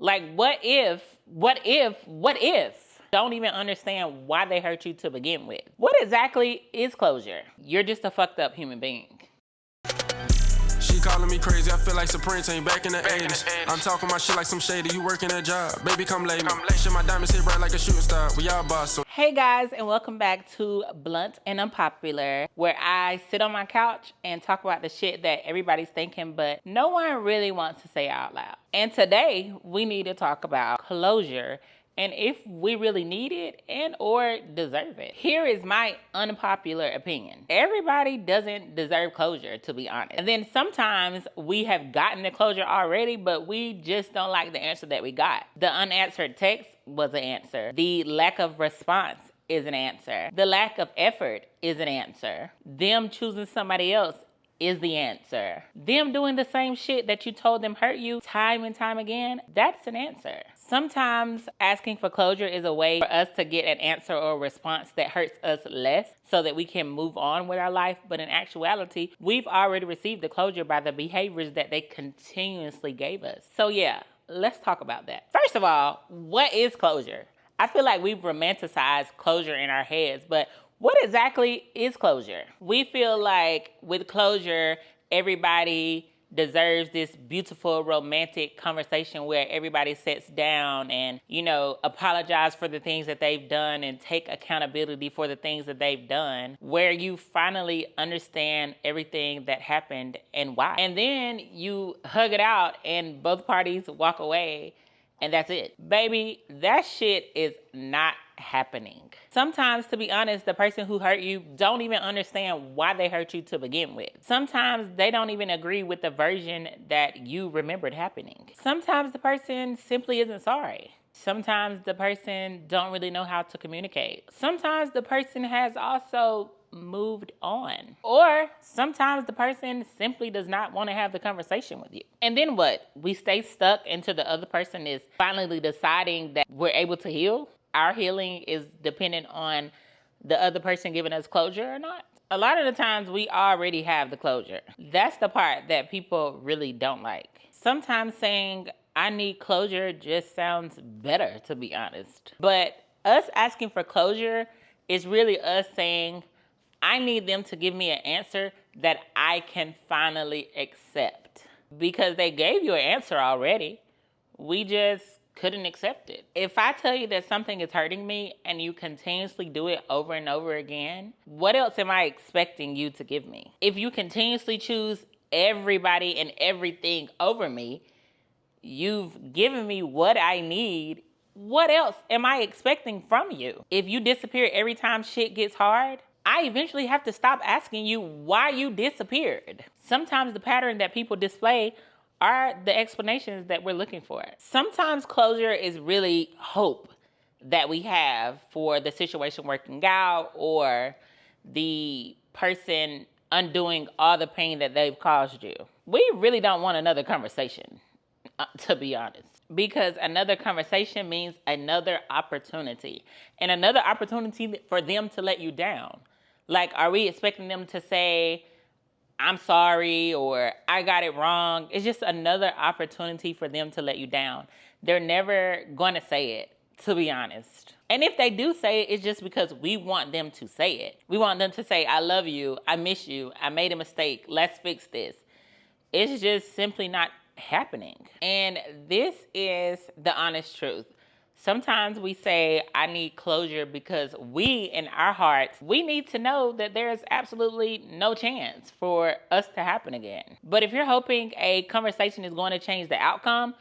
Like, what if? Don't even understand why they hurt you to begin with. What exactly is closure? You're just a fucked up human being. She calling me crazy, I feel like Supreme Team back in the 80s. I'm talking my shit like some shady, you working a job. Baby, come lay me. Shit, my diamonds hit bright like a shooting star. We all boss, so. Hey guys, and welcome back to Blunt and Unpopular, where I sit on my couch and talk about the shit that everybody's thinking, but no one really wants to say out loud. And today, we need to talk about closure and if we really need it and or deserve it. Here is my unpopular opinion. Everybody doesn't deserve closure, to be honest. And then sometimes we have gotten the closure already, but we just don't like the answer that we got. The unanswered text was an answer. The lack of response is an answer. The lack of effort is an answer. Them choosing somebody else is the answer. Them doing the same shit that you told them hurt you time and time again, that's an answer. Sometimes asking for closure is a way for us to get an answer or response that hurts us less so that we can move on with our life. But in actuality, we've already received the closure by the behaviors that they continuously gave us. So yeah, let's talk about that. First of all, what is closure? I feel like we've romanticized closure in our heads, but what exactly is closure? We feel like with closure, everybody deserves this beautiful romantic conversation where everybody sits down and, apologize for the things that they've done and take accountability for the things that they've done, where you finally understand everything that happened and why. And then you hug it out and both parties walk away and that's it. Baby, that shit is not happening. Sometimes, to be honest, the person who hurt you don't even understand why they hurt you to begin with. Sometimes they don't even agree with the version that you remembered happening. Sometimes the person simply isn't sorry. Sometimes the person don't really know how to communicate. Sometimes the person has also moved on. Or sometimes the person simply does not want to have the conversation with you. And then what? We stay stuck until the other person is finally deciding that we're able to heal. Our healing is dependent on the other person giving us closure or not. A lot of the times we already have the closure. That's the part that people really don't like. Sometimes saying, I need closure just sounds better, to be honest. But us asking for closure is really us saying, I need them to give me an answer that I can finally accept. Because they gave you an answer already. We just couldn't accept it. If I tell you that something is hurting me and you continuously do it over and over again, what else am I expecting you to give me? If you continuously choose everybody and everything over me, you've given me what I need. What else am I expecting from you? If you disappear every time shit gets hard, I eventually have to stop asking you why you disappeared. Sometimes the pattern that people display are the explanations that we're looking for. Sometimes closure is really hope that we have for the situation working out or the person undoing all the pain that they've caused you. We really don't want another conversation, to be honest. Because another conversation means another opportunity. And another opportunity for them to let you down. Like, are we expecting them to say, I'm sorry, or I got it wrong? It's just another opportunity for them to let you down. They're never going to say it, to be honest. And if they do say it, it's just because we want them to say it. We want them to say, I love you, I miss you, I made a mistake, let's fix this. It's just simply not happening. And this is the honest truth. Sometimes we say, I need closure because we, in our hearts, we need to know that there's absolutely no chance for us to happen again. But if you're hoping a conversation is going to change the outcome,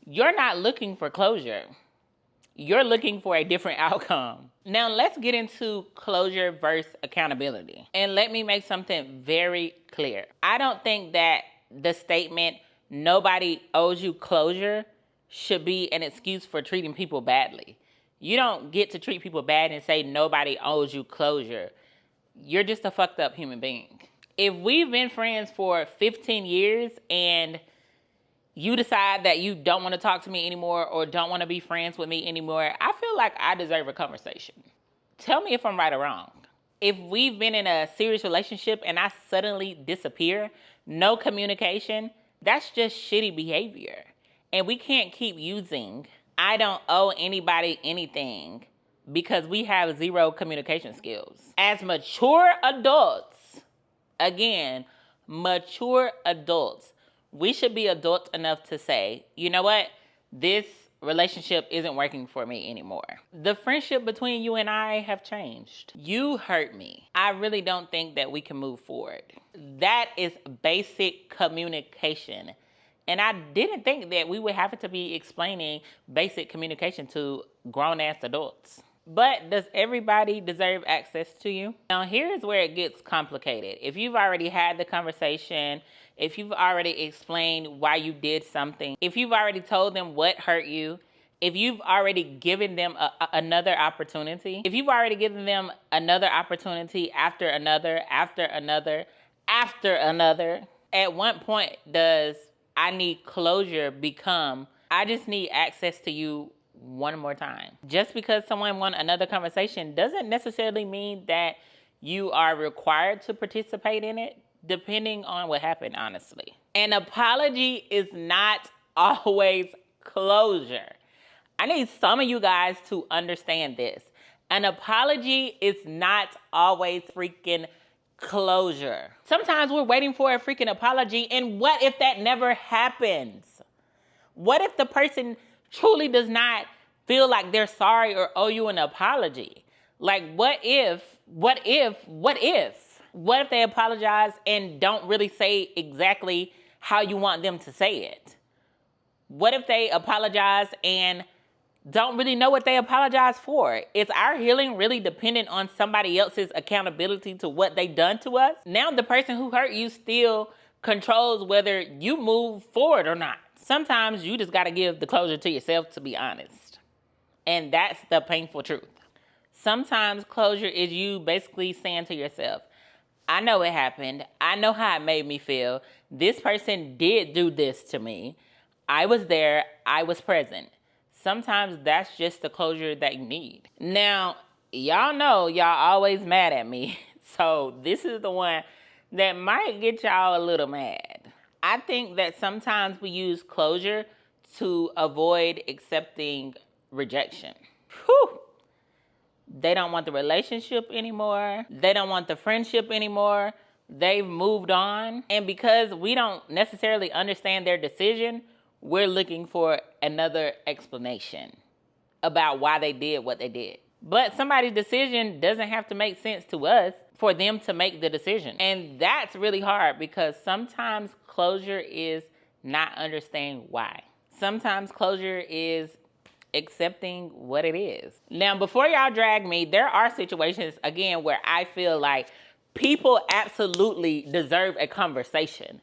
you're not looking for closure. You're looking for a different outcome. Now let's get into closure versus accountability. And let me make something very clear. I don't think that the statement, nobody owes you closure, should be an excuse for treating people badly. You don't get to treat people bad and say nobody owes you closure. You're just a fucked up human being. If we've been friends for 15 years and you decide that you don't want to talk to me anymore or don't want to be friends with me anymore, I feel like I deserve a conversation. Tell me if I'm right or wrong. If we've been in a serious relationship and I suddenly disappear, no communication, that's just shitty behavior. And we can't keep using I don't owe anybody anything because we have zero communication skills. As mature adults, again, mature adults, we should be adult enough to say, you know what? This relationship isn't working for me anymore. The friendship between you and I have changed. You hurt me. I really don't think that we can move forward. That is basic communication. And I didn't think that we would have to be explaining basic communication to grown-ass adults. But does everybody deserve access to you? Now, here's where it gets complicated. If you've already had the conversation, if you've already explained why you did something, if you've already told them what hurt you, if you've already given them another opportunity, if you've already given them another opportunity after another, at what point does I need closure become I just need access to you one more time? Just because someone wants another conversation doesn't necessarily mean that you are required to participate in it, depending on what happened, honestly. An apology is not always closure. I need some of you guys to understand this. An apology is not always freaking closure. Sometimes we're waiting for a freaking apology, and what if that never happens? What if the person truly does not feel like they're sorry or owe you an apology? Like, what if they apologize and don't really say exactly how you want them to say it? What if they apologize and don't really know what they apologize for? Is our healing really dependent on somebody else's accountability to what they done to us? Now the person who hurt you still controls whether you move forward or not. Sometimes you just gotta give the closure to yourself, to be honest. And that's the painful truth. Sometimes closure is you basically saying to yourself, I know it happened. I know how it made me feel. This person did do this to me. I was there. I was present. Sometimes that's just the closure that you need. Now, y'all know y'all always mad at me. So this is the one that might get y'all a little mad. I think that sometimes we use closure to avoid accepting rejection. Whew. They don't want the relationship anymore. They don't want the friendship anymore. They've moved on. And because we don't necessarily understand their decision, we're looking for another explanation about why they did what they did. But somebody's decision doesn't have to make sense to us for them to make the decision. And that's really hard because sometimes closure is not understanding why. Sometimes closure is accepting what it is. Now, before y'all drag me, there are situations, again, where I feel like people absolutely deserve a conversation.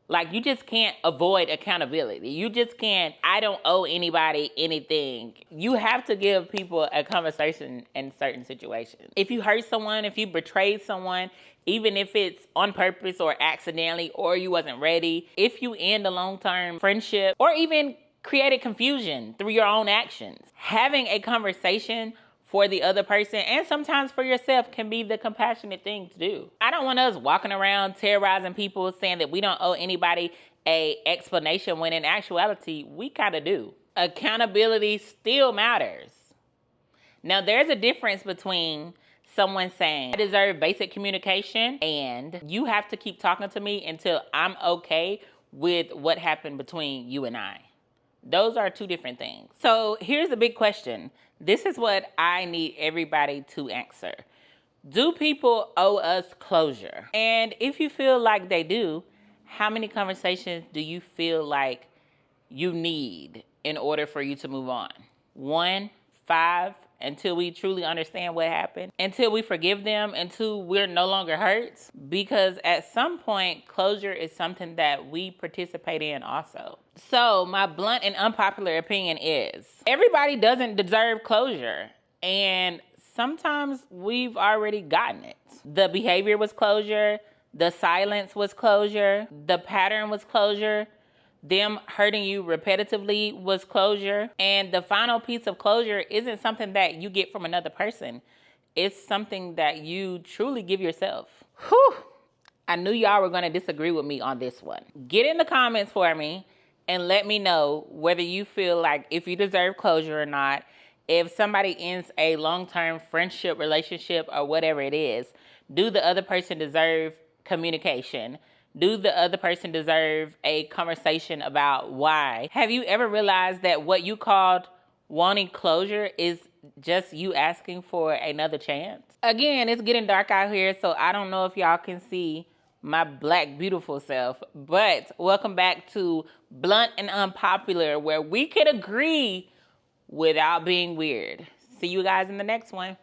Like, you just can't avoid accountability. You just can't, I don't owe anybody anything. You have to give people a conversation in certain situations. If you hurt someone, if you betrayed someone, even if it's on purpose or accidentally, or you wasn't ready, if you end a long-term friendship, or even created confusion through your own actions, having a conversation for the other person and sometimes for yourself can be the compassionate thing to do. I don't want us walking around terrorizing people saying that we don't owe anybody a explanation when in actuality, we kind of do. Accountability still matters. Now, there's a difference between someone saying, I deserve basic communication and you have to keep talking to me until I'm okay with what happened between you and I. Those are two different things. So here's the big question. This is what I need everybody to answer. Do people owe us closure? And if you feel like they do, how many conversations do you feel like you need in order for you to move on? 1, 5, until we truly understand what happened, until we forgive them, until we're no longer hurt. Because at some point, closure is something that we participate in also. So my blunt and unpopular opinion is everybody doesn't deserve closure. And sometimes we've already gotten it. The behavior was closure. The silence was closure. The pattern was closure. Them hurting you repetitively was closure. And the final piece of closure isn't something that you get from another person. It's something that you truly give yourself. Whew. I knew y'all were going to disagree with me on this one. Get in the comments for me and let me know whether you feel like if you deserve closure or not. If somebody ends a long-term friendship, relationship, or whatever it is, do the other person deserve communication? Do the other person deserve a conversation about why? Have you ever realized that what you called wanting closure is just you asking for another chance? Again, it's getting dark out here, so I don't know if y'all can see my black beautiful self, but welcome back to Blunt and Unpopular, where we could agree without being weird. See you guys in the next one.